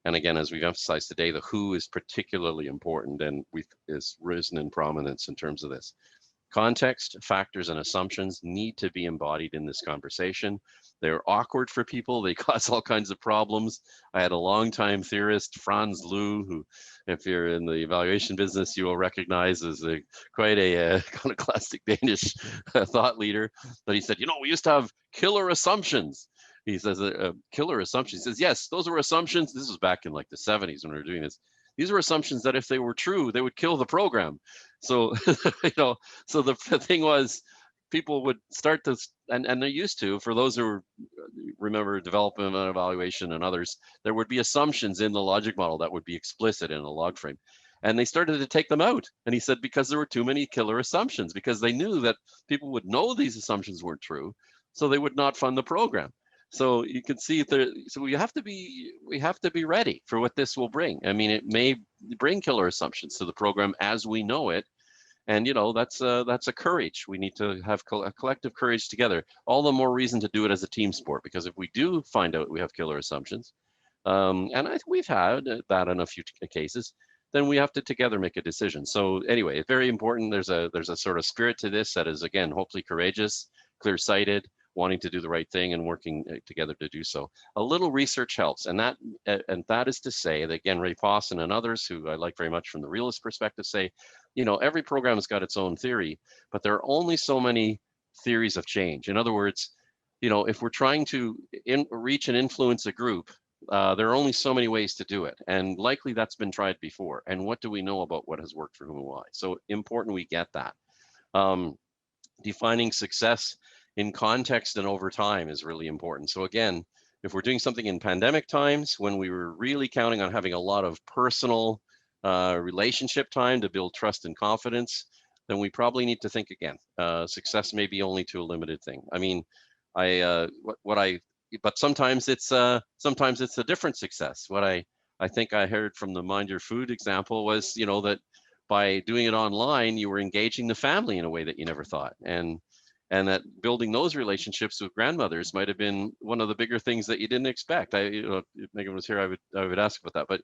And again, as we've emphasized today, the who is particularly important and is risen in prominence in terms of this. Context, factors, and assumptions need to be embodied in this conversation. They're awkward for people. They cause all kinds of problems. I had a longtime theorist, Franz Lou, who, if you're in the evaluation business, you will recognize as quite a kind of classic Danish thought leader. But he said, we used to have killer assumptions. He says, killer assumptions. He says, yes, those were assumptions. This was back in like the 70s when we were doing this. These were assumptions that if they were true, they would kill the program. So, so the thing was, people would start to, and they used to, for those who remember development and evaluation and others, there would be assumptions in the logic model that would be explicit in a log frame. And they started to take them out. And he said, because there were too many killer assumptions, because they knew that people would know these assumptions weren't true, so they would not fund the program. So you can see there, so we have to be ready for what this will bring. I mean, it may bring killer assumptions to the program as we know it. And that's a courage. We need to have a collective courage together. All the more reason to do it as a team sport, because if we do find out we have killer assumptions, and I think we've had that in a few cases, then we have to together make a decision. So anyway, it's very important. There's a sort of spirit to this that is, again, hopefully courageous, clear-sighted, wanting to do the right thing and working together to do so. A little research helps, and that is to say that, again, Ray Pawson and others, who I like very much from the realist perspective, say, every program has got its own theory, but there are only so many theories of change. In other words, if we're trying to reach and influence a group, there are only so many ways to do it, and likely that's been tried before. And what do we know about what has worked for whom and why? So important we get that. Defining success in context and over time is really important. So again, if we're doing something in pandemic times, when we were really counting on having a lot of personal relationship time to build trust and confidence, then we probably need to think again. Success may be only to a limited thing. I mean, but sometimes it's a different success. What I think I heard from the Mind Your Food example was, that by doing it online, you were engaging the family in a way that you never thought. And that building those relationships with grandmothers might have been one of the bigger things that you didn't expect. If Megan was here, I would ask about that. But,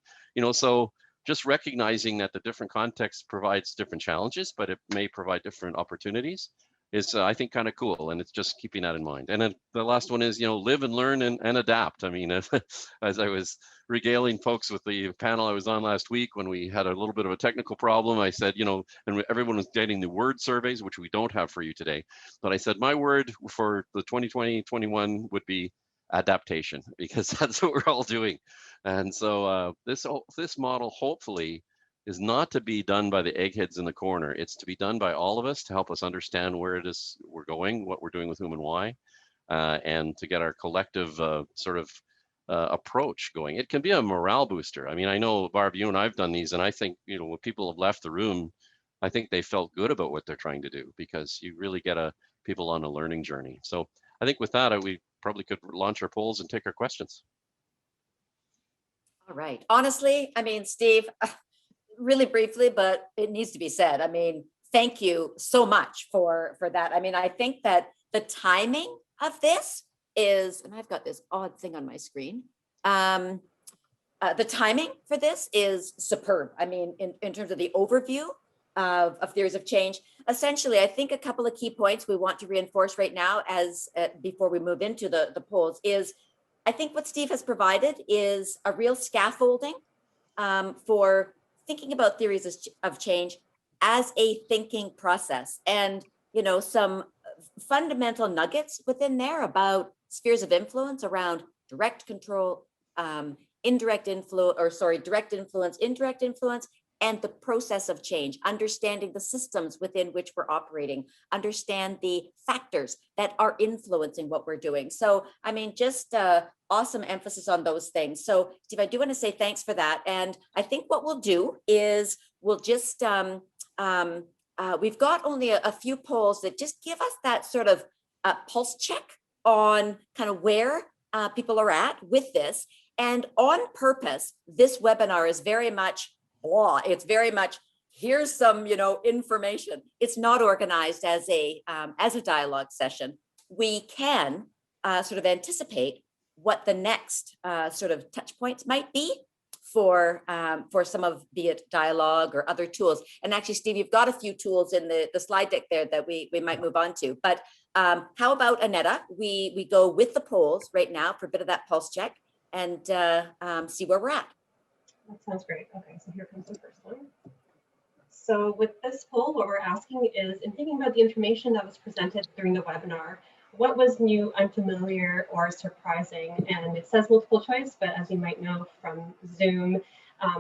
so just recognizing that the different context provides different challenges, but it may provide different opportunities is, I think, kind of cool. And it's just keeping that in mind. And then the last one is, live and learn and adapt. I mean, as I was regaling folks with the panel I was on last week, when we had a little bit of a technical problem, I said, and everyone was getting the word surveys, which we don't have for you today. But I said, my word for the 2020-21 would be adaptation, because that's what we're all doing. And so this model, hopefully, is not to be done by the eggheads in the corner. It's to be done by all of us to help us understand where it is we're going, what we're doing with whom and why, and to get our collective approach going. It can be a morale booster. I mean, I know, Barb, you and I've done these, and I think, when people have left the room, I think they felt good about what they're trying to do, because you really get people on a learning journey. So I think with that, we probably could launch our polls and take our questions. All right. Honestly, I mean, Steve, really briefly, but it needs to be said. I mean, thank you so much for that. I mean, I think that the timing of this is, and I've got this odd thing on my screen. The timing for this is superb. I mean, in terms of the overview of theories of change, essentially, I think a couple of key points we want to reinforce right now, as before we move into the polls, is I think what Steve has provided is a real scaffolding for thinking about theories of change as a thinking process, and some fundamental nuggets within there about spheres of influence around direct control, direct influence, indirect influence, and the process of change, understanding the systems within which we're operating, understand the factors that are influencing what we're doing. So, I mean, just awesome emphasis on those things. So, Steve, I do want to say thanks for that. And I think what we'll do is we'll just, we've got only a few polls that just give us that sort of pulse check on kind of where people are at with this. And on purpose, this webinar is very much it's very much, here's some, information. It's not organized as a dialogue session. We can sort of anticipate what the next sort of touch points might be for some of, be it dialogue or other tools. And actually, Steve, you've got a few tools in the slide deck there that we might move on to. But how about, Annetta, we go with the polls right now for a bit of that pulse check and see where we're at. That sounds great. Okay, so here comes the first one. So with this poll, what we're asking is, in thinking about the information that was presented during the webinar, what was new, unfamiliar, or surprising? And it says multiple choice, but as you might know from Zoom,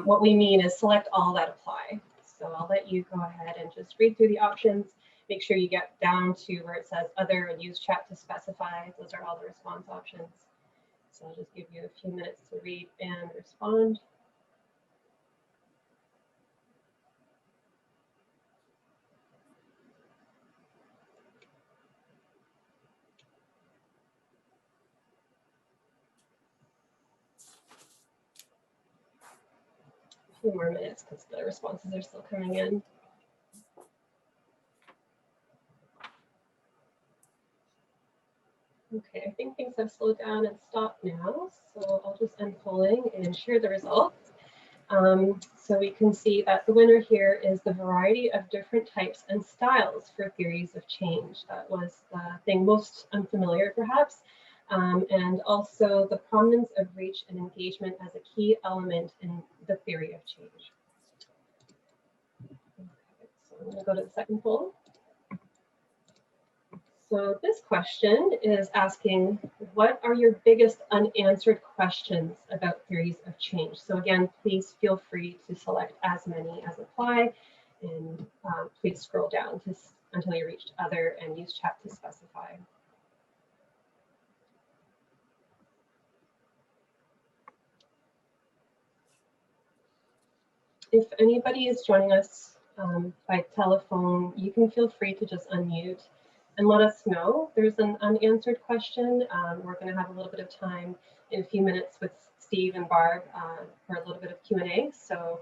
what we mean is select all that apply. So I'll let you go ahead and just read through the options. Make sure you get down to where it says other and use chat to specify. Those are all the response options. So I'll just give you a few minutes to read and respond. A few more minutes because the responses are still coming in. Okay, I think things have slowed down and stopped now. So I'll just end polling and share the results. So we can see that the winner here is the variety of different types and styles for theories of change. That was the thing most unfamiliar, perhaps. And also the prominence of reach and engagement as a key element in the theory of change. Okay, so I'm going to go to the second poll. So this question is asking, what are your biggest unanswered questions about theories of change? So again, please feel free to select as many as apply, and please scroll down until you reach other and use chat to specify. If anybody is joining us by telephone, you can feel free to just unmute and let us know there's an unanswered question. We're going to have a little bit of time in a few minutes with Steve and Barb for a little bit of Q&A. So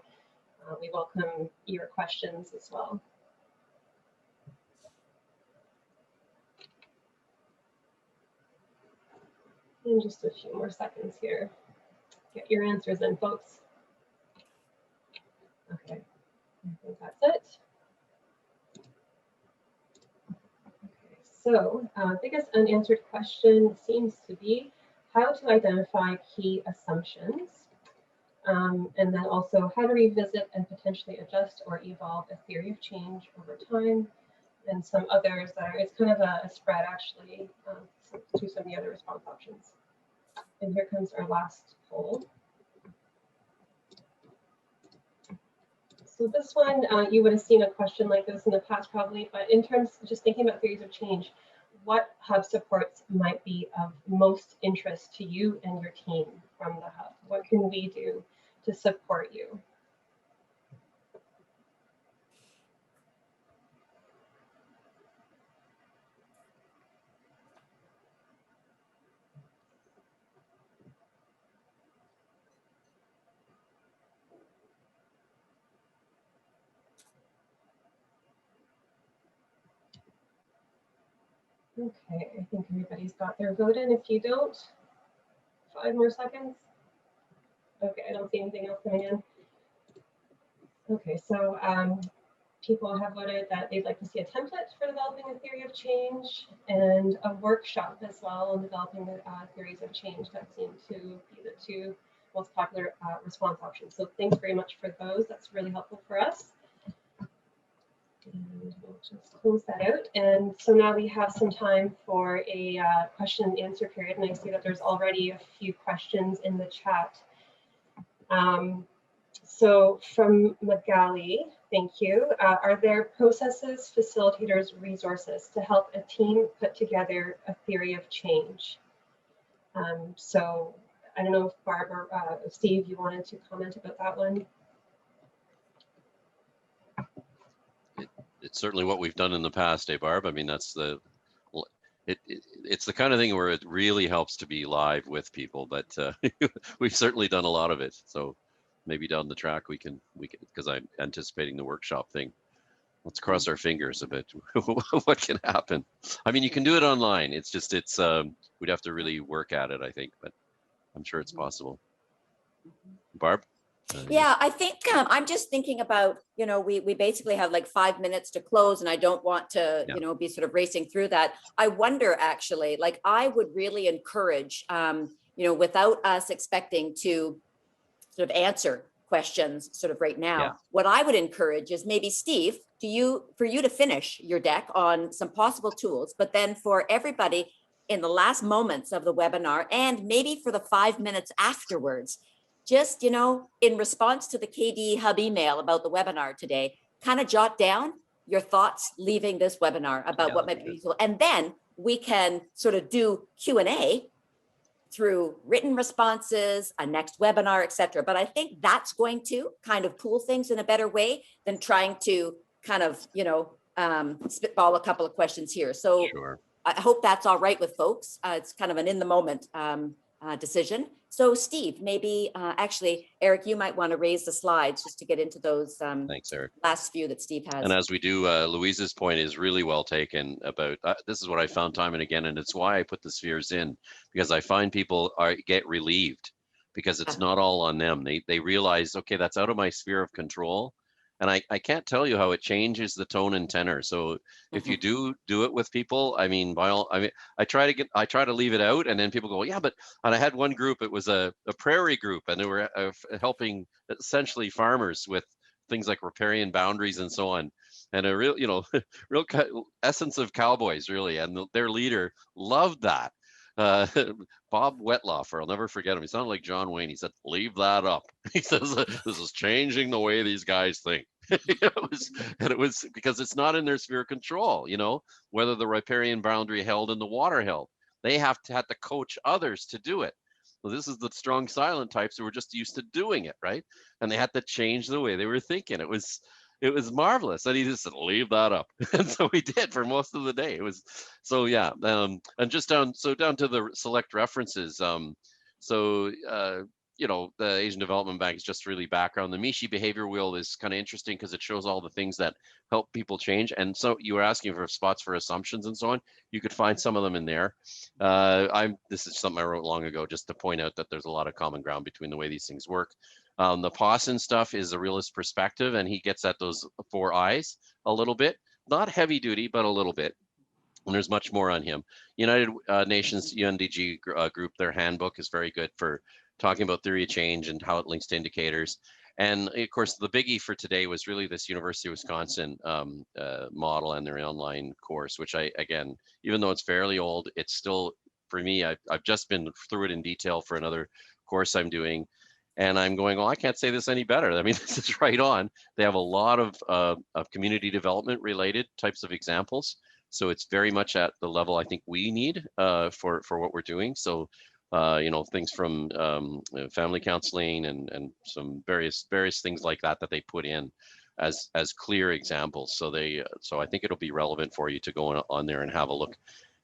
we welcome your questions as well. In just a few more seconds here. Get your answers in, folks. Okay, I think that's it. So biggest unanswered question seems to be how to identify key assumptions, and then also how to revisit and potentially adjust or evolve a theory of change over time, and some others that are, it's kind of a spread actually to some of the other response options. And here comes our last poll. So this one, you would have seen a question like this in the past probably, but in terms of just thinking about theories of change, what hub supports might be of most interest to you and your team from the hub? What can we do to support you? Okay, I think everybody's got their vote in. If you don't, 5 more seconds. Okay, I don't see anything else coming in. Okay, so people have voted that they'd like to see a template for developing a theory of change and a workshop as well on developing theories of change. That seem to be the two most popular response options. So thanks very much for those. That's really helpful for us. And we'll just close that out. And so now we have some time for a question and answer period. And I see that there's already a few questions in the chat. So from Magali, thank you. Are there processes, facilitators, resources to help a team put together a theory of change? So I don't know if Barb or Steve, you wanted to comment about that one? It's certainly what we've done in the past, Barb. I mean, that's it's the kind of thing where it really helps to be live with people, but we've certainly done a lot of it. So maybe down the track we can because I'm anticipating the workshop thing. Let's cross our fingers a bit. What can happen? I mean, you can do it online. It's just we'd have to really work at it, I think, but I'm sure it's possible. Barb? Yeah, I think I'm just thinking about, you know, we basically have like 5 minutes to close, and I don't want to, you know, be sort of racing through that. I wonder actually, like, I would really encourage, you know, without us expecting to sort of answer questions sort of right now, what I would encourage is maybe Steve, for you to finish your deck on some possible tools, but then for everybody in the last moments of the webinar and maybe for the 5 minutes afterwards, just, in response to the KDE Hub email about the webinar today, kind of jot down your thoughts leaving this webinar about what might be useful. And then we can sort of do Q&A through written responses, a next webinar, et cetera. But I think that's going to kind of pool things in a better way than trying to kind of, spitball a couple of questions here. So Sure. I hope that's all right with folks. It's kind of an in the moment decision. So Steve, maybe actually, Eric, you might want to raise the slides just to get into those Thanks, Eric. last few that Steve has. And as we do, Louise's point is really well taken about, this is what I found time and again, and it's why I put the spheres in, because I find people get relieved because it's not all on them. They realize, okay, that's out of my sphere of control. And I can't tell you how it changes the tone and tenor. So if you do it with people, I mean, I try to leave it out, and then people go, yeah, but, and I had one group, it was a prairie group, and they were helping essentially farmers with things like riparian boundaries and so on, and a real, real essence of cowboys, really. And their leader loved that. Bob Wetloff, I'll never forget him. He sounded like John Wayne. He said, "Leave that up." He says, "This is changing the way these guys think." it was because it's not in their sphere of control. Whether the riparian boundary held and the water held, they have to coach others to do it. Well, this is the strong silent types who were just used to doing it, right? And they had to change the way they were thinking. It was marvelous. And he just said, "Leave that up." And so we did for most of the day. It was, so yeah. And just down to the select references. The Asian Development Bank is just really background. The Mishi behavior wheel is kind of interesting because it shows all the things that help people change. And so you were asking for spots for assumptions and so on. You could find some of them in there. This is something I wrote long ago just to point out that there's a lot of common ground between the way these things work. The Pawson stuff is a realist perspective, and he gets at those 4 eyes a little bit, not heavy duty, but a little bit. And there's much more on him. United Nations UNDG group, their handbook is very good for talking about theory of change and how it links to indicators. And of course, the biggie for today was really this University of Wisconsin model and their online course, which again, even though it's fairly old, it's still, for me, I've just been through it in detail for another course I'm doing. And I'm going, well, I can't say this any better. I mean, this is right on. They have a lot of community development related types of examples. So it's very much at the level I think we need for what we're doing. So, things from family counseling and some various things like that they put in as clear examples. So I think it'll be relevant for you to go on there and have a look.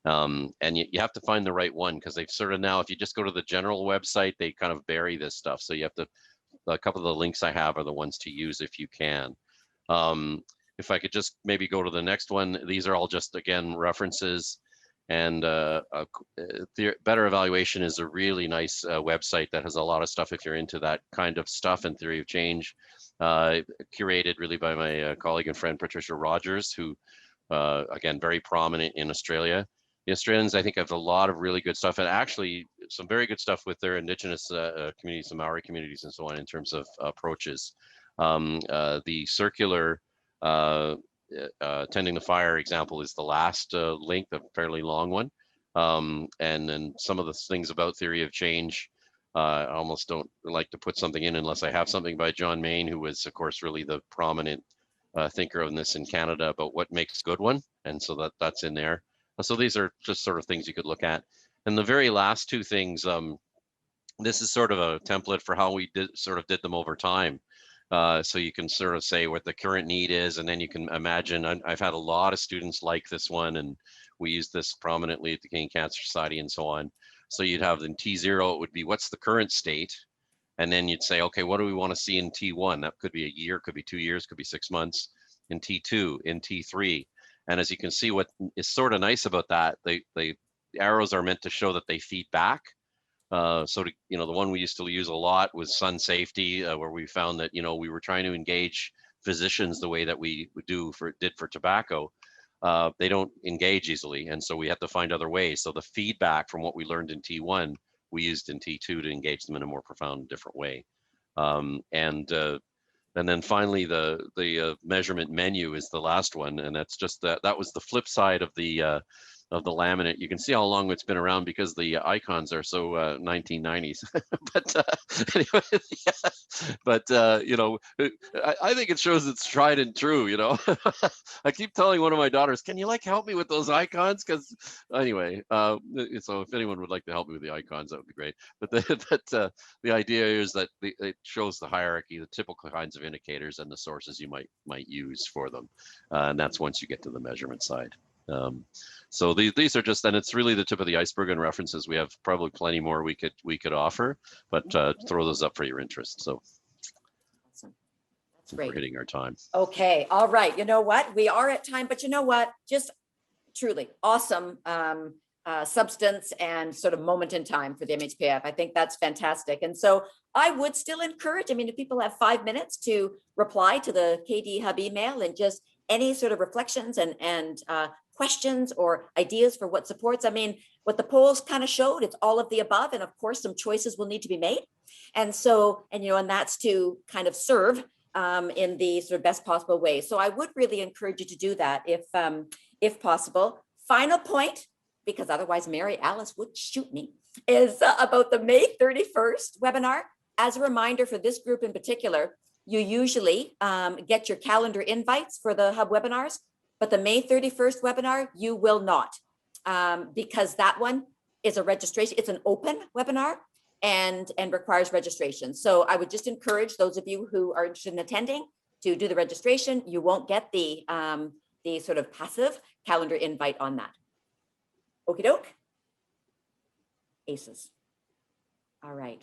And you have to find the right one, because they've sort of now, if you just go to the general website, they kind of bury this stuff. So you have to, a couple of the links I have are the ones to use if you can. If I could just maybe go to the next one, these are all just, again, references. And Better Evaluation is a really nice website that has a lot of stuff if you're into that kind of stuff and theory of change, curated really by my colleague and friend Patricia Rogers, who again, very prominent in Australia. The Australians, I think, have a lot of really good stuff, and actually some very good stuff with their Indigenous communities, the Maori communities, and so on in terms of approaches. The circular tending the fire example is the last link, a fairly long one. And then some of the things about theory of change, I almost don't like to put something in unless I have something by John Main, who was, of course, really the prominent thinker on this in Canada about what makes a good one. And so that's in there. So these are just sort of things you could look at. And the very last 2 things, this is sort of a template for how we did them over time. So you can sort of say what the current need is, and then you can imagine, I've had a lot of students like this one, and we use this prominently at the Canadian Cancer Society and so on. So you'd have in T0, it would be what's the current state? And then you'd say, okay, what do we want to see in T1? That could be a year, could be 2 years, could be 6 months. In T2, in T3. And as you can see, what is sort of nice about that, the arrows are meant to show that they feed back. The one we used to use a lot was sun safety, where we found that, we were trying to engage physicians the way that we did for tobacco. They don't engage easily. And so we had to find other ways. So the feedback from what we learned in T1, we used in T2 to engage them in a more profound, different way. And then finally, the measurement menu is the last one, and that's just that was the flip side of the of the laminate. You can see how long it's been around because the icons are so 1990s. But anyway, yeah. But you know, I think it shows it's tried and true. You know, I keep telling one of my daughters, "Can you like help me with those icons?" Because anyway, so if anyone would like to help me with the icons, that would be great. But the idea is that it shows the hierarchy, the typical kinds of indicators, and the sources you might use for them, and that's once you get to the measurement side. So these are just, and it's really the tip of the iceberg in references. We have probably plenty more we could offer, but throw those up for your interest. So Awesome. That's great. We're hitting our time. Okay. All right. You know what? We are at time, but you know what? Just truly awesome substance and sort of moment in time for the MHPF. I think that's fantastic. And so I would still encourage, I mean, if people have 5 minutes to reply to the KDE Hub email and just any sort of reflections and questions or ideas for what supports. I mean, what the polls kind of showed, it's all of the above. And of course, some choices will need to be made. And so, and that's to kind of serve in the sort of best possible way. So I would really encourage you to do that if possible. Final point, because otherwise Mary Alice would shoot me, is about the May 31st webinar. As a reminder for this group in particular, you usually get your calendar invites for the Hub webinars, but the May 31st webinar, you will not, because that one is a registration. It's an open webinar and requires registration. So I would just encourage those of you who are interested in attending to do the registration. You won't get the sort of passive calendar invite on that. Okie doke. Aces. All right.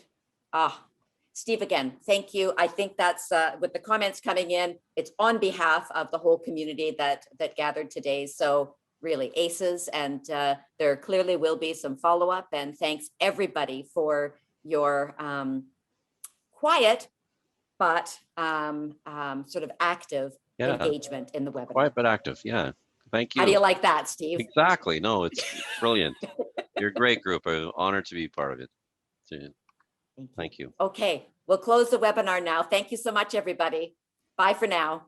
Steve, again, thank you. I think that's with the comments coming in, it's on behalf of the whole community that gathered today. So really aces, and there clearly will be some follow-up, and thanks everybody for your quiet but sort of active engagement in the webinar. Quiet but active, yeah. Thank you. How do you like that, Steve? Exactly. No, it's brilliant. You're a great group. I'm honored to be part of it. Thank you. Okay, we'll close the webinar now. Thank you so much, everybody. Bye for now.